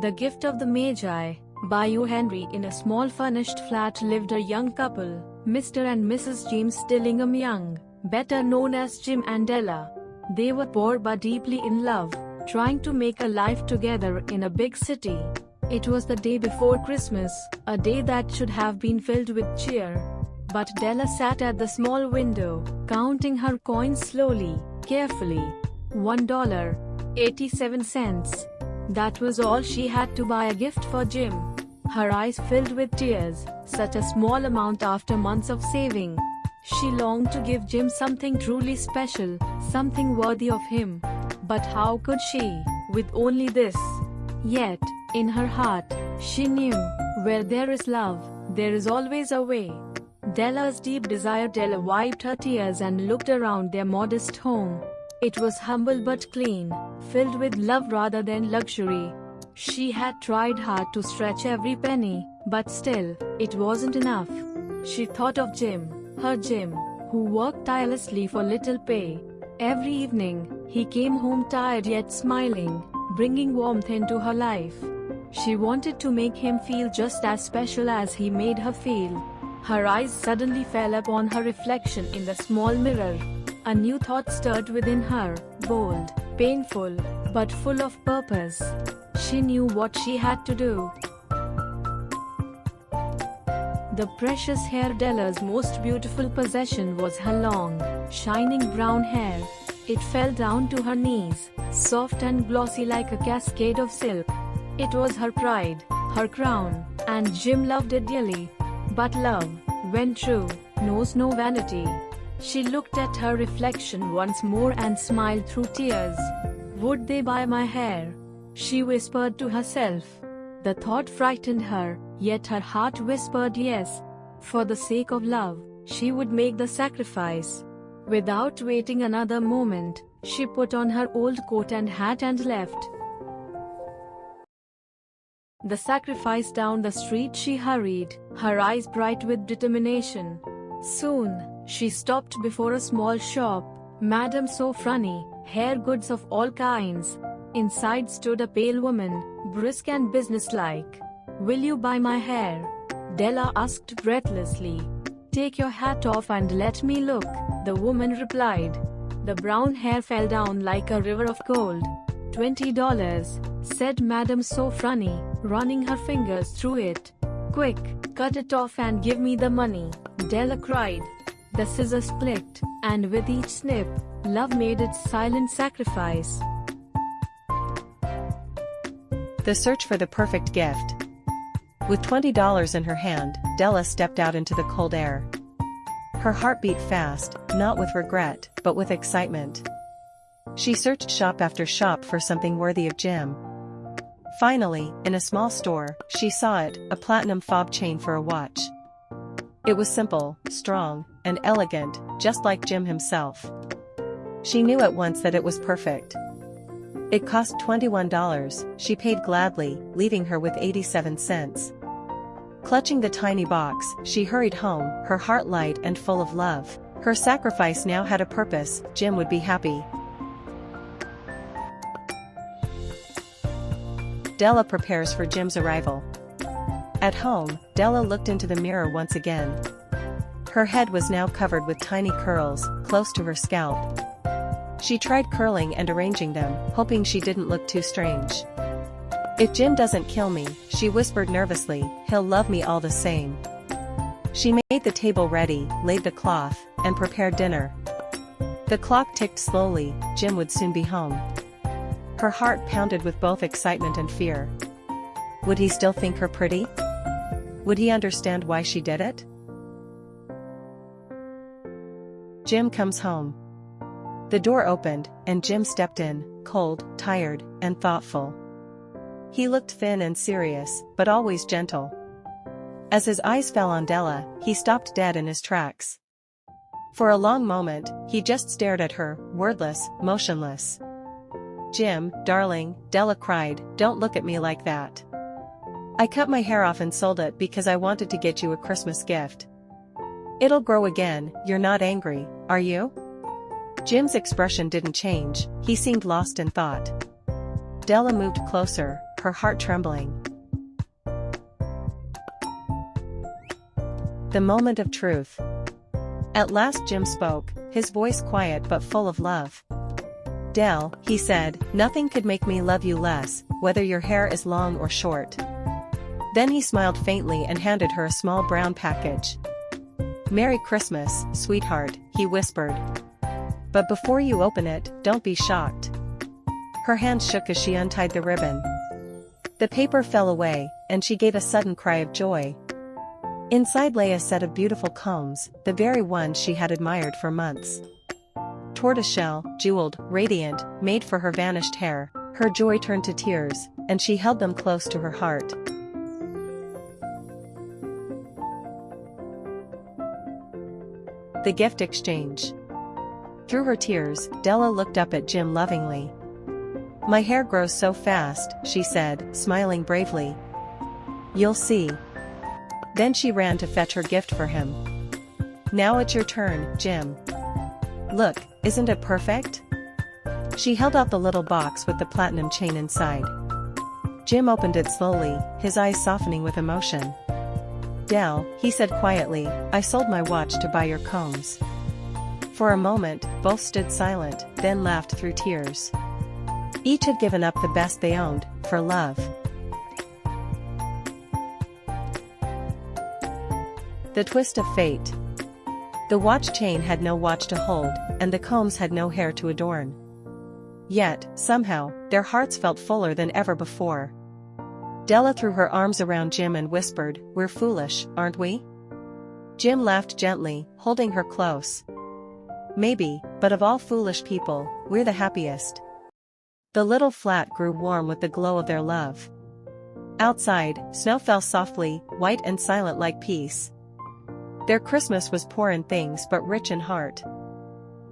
The Gift of the Magi, by O. Henry. In a small furnished flat lived a young couple, Mr. and Mrs. James Dillingham Young, better known as Jim and Della. They were poor but deeply in love, trying to make a life together in a big city. It was the day before Christmas, a day that should have been filled with cheer. But Della sat at the small window, counting her coins slowly, carefully. $1.87. That was all she had to buy a gift for Jim. Her eyes filled with tears, such a small amount after months of saving. She longed to give Jim something truly special, something worthy of him. But how could she, with only this? Yet, in her heart, she knew, where there is love, there is always a way. Della's deep desire. Della wiped her tears and looked around their modest home. It was humble but clean, filled with love rather than luxury. She had tried hard to stretch every penny, but still, it wasn't enough. She thought of Jim, her Jim, who worked tirelessly for little pay. Every evening, he came home tired yet smiling, bringing warmth into her life. She wanted to make him feel just as special as he made her feel. Her eyes suddenly fell upon her reflection in the small mirror. A new thought stirred within her, bold, painful, but full of purpose. She knew what she had to do. The precious hair. Della's most beautiful possession was her long, shining brown hair. It fell down to her knees, soft and glossy like a cascade of silk. It was her pride, her crown, and Jim loved it dearly. But love, when true, knows no vanity. She looked at her reflection once more and smiled through tears. Would they buy my hair? She whispered to herself. The thought frightened her, yet her heart whispered yes. For the sake of love, she would make the sacrifice. Without waiting another moment, she put on her old coat and hat and left the sacrifice. Down the street she hurried, her eyes bright with determination. Soon, she stopped before a small shop, Madame Sofroni, hair goods of all kinds. Inside stood a pale woman, brisk and businesslike. Will you buy my hair? Della asked breathlessly. Take your hat off and let me look, the woman replied. The brown hair fell down like a river of gold. $20, said Madame Sofroni, running her fingers through it. Quick, cut it off and give me the money, Della cried. The scissors split, and with each snip, love made its silent sacrifice. The search for the perfect gift. With $20 in her hand, Della stepped out into the cold air. Her heart beat fast, not with regret, but with excitement. She searched shop after shop for something worthy of Jim. Finally, in a small store, she saw it, a platinum fob chain for a watch. It was simple, strong, and elegant, just like Jim himself. She knew at once that it was perfect. It cost $21, she paid gladly, leaving her with 87 cents. Clutching the tiny box, she hurried home, her heart light and full of love. Her sacrifice now had a purpose. Jim would be happy. Della prepares for Jim's arrival. At home, Della looked into the mirror once again. Her head was now covered with tiny curls, close to her scalp. She tried curling and arranging them, hoping she didn't look too strange. If Jim doesn't kill me, she whispered nervously, he'll love me all the same. She made the table ready, laid the cloth, and prepared dinner. The clock ticked slowly, Jim would soon be home. Her heart pounded with both excitement and fear. Would he still think her pretty? Would he understand why she did it? Jim comes home. The door opened, and Jim stepped in, cold, tired, and thoughtful. He looked thin and serious, but always gentle. As his eyes fell on Della, he stopped dead in his tracks. For a long moment, he just stared at her, wordless, motionless. Jim, darling, Della cried, don't look at me like that. I cut my hair off and sold it because I wanted to get you a Christmas gift. It'll grow again. You're not angry, are you? Jim's expression didn't change, he seemed lost in thought. Della moved closer, her heart trembling. The moment of truth. At last Jim spoke, his voice quiet but full of love. "Dell," he said, "nothing could make me love you less, whether your hair is long or short." Then he smiled faintly and handed her a small brown package. "Merry Christmas, sweetheart," he whispered. "But before you open it, don't be shocked." Her hand shook as she untied the ribbon. The paper fell away, and she gave a sudden cry of joy. Inside lay a set of beautiful combs, the very ones she had admired for months. Tortoiseshell, jeweled, radiant, made for her vanished hair. Her joy turned to tears, and she held them close to her heart. The gift exchange. Through her tears, Della looked up at Jim lovingly. "My hair grows so fast," she said, smiling bravely. "You'll see." Then she ran to fetch her gift for him. "Now it's your turn, Jim. Look, isn't it perfect?" She held out the little box with the platinum chain inside. Jim opened it slowly, his eyes softening with emotion. "Dell," he said quietly, "I sold my watch to buy your combs." For a moment, both stood silent, then laughed through tears. Each had given up the best they owned, for love. The twist of fate. The watch chain had no watch to hold, and the combs had no hair to adorn. Yet, somehow, their hearts felt fuller than ever before. Della threw her arms around Jim and whispered, "We're foolish, aren't we?" Jim laughed gently, holding her close. "Maybe, but of all foolish people, we're the happiest." The little flat grew warm with the glow of their love. Outside, snow fell softly, white and silent like peace. Their Christmas was poor in things but rich in heart.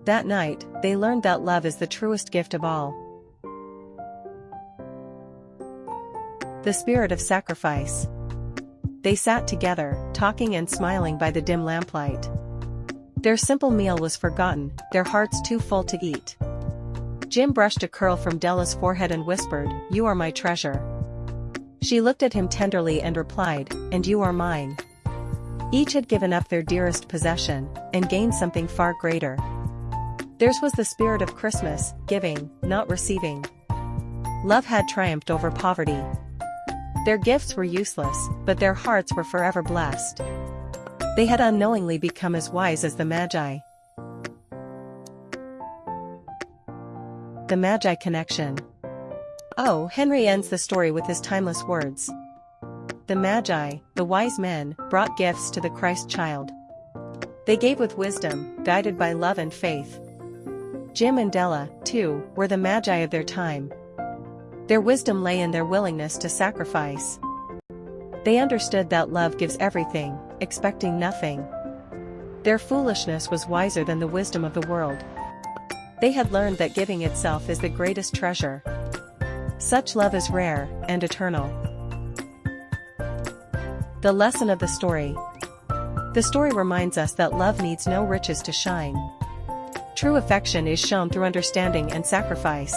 That night, they learned that love is the truest gift of all. The spirit of sacrifice. They sat together, talking and smiling by the dim lamplight. Their simple meal was forgotten, their hearts too full to eat. Jim brushed a curl from Della's forehead and whispered, "You are my treasure." She looked at him tenderly and replied, "And you are mine." Each had given up their dearest possession, and gained something far greater. Theirs was the spirit of Christmas, giving, not receiving. Love had triumphed over poverty. Their gifts were useless, but their hearts were forever blessed. They had unknowingly become as wise as the Magi. The Magi connection. O. Henry ends the story with his timeless words. The Magi, the wise men, brought gifts to the Christ child. They gave with wisdom, guided by love and faith. Jim and Della, too, were the Magi of their time. Their wisdom lay in their willingness to sacrifice. They understood that love gives everything, expecting nothing. Their foolishness was wiser than the wisdom of the world. They had learned that giving itself is the greatest treasure. Such love is rare and eternal. The lesson of the story. The story reminds us that love needs no riches to shine. True affection is shown through understanding and sacrifice.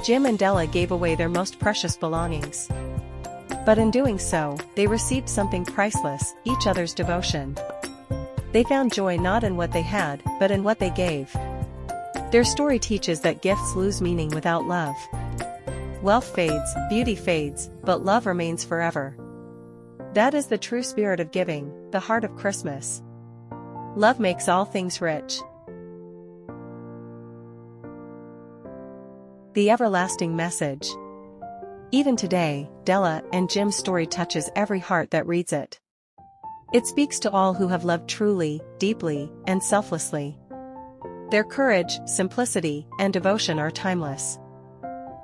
Jim and Della gave away their most precious belongings. But in doing so, they received something priceless, each other's devotion. They found joy not in what they had, but in what they gave. Their story teaches that gifts lose meaning without love. Wealth fades, beauty fades, but love remains forever. That is the true spirit of giving, the heart of Christmas. Love makes all things rich. The everlasting message. Even today, Della and Jim's story touches every heart that reads it. It speaks to all who have loved truly, deeply, and selflessly. Their courage, simplicity, and devotion are timeless.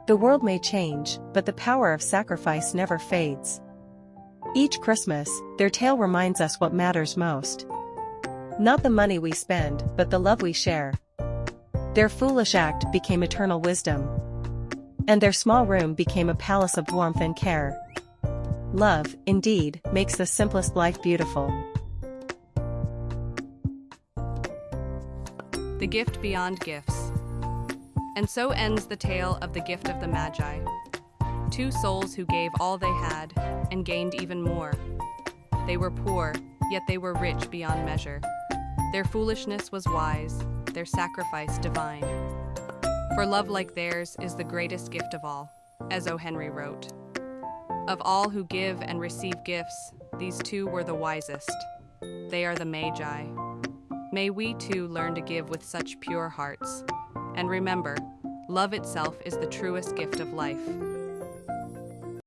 The world may change, but the power of sacrifice never fades. Each Christmas, their tale reminds us what matters most. Not the money we spend, but the love we share. Their foolish act became eternal wisdom. And their small room became a palace of warmth and care. Love, indeed, makes the simplest life beautiful. The gift beyond gifts. And so ends the tale of the gift of the Magi. Two souls who gave all they had and gained even more. They were poor, yet they were rich beyond measure. Their foolishness was wise, their sacrifice divine. For love like theirs is the greatest gift of all, as O. Henry wrote. Of all who give and receive gifts, these two were the wisest. They are the Magi. May we too learn to give with such pure hearts. And remember, love itself is the truest gift of life.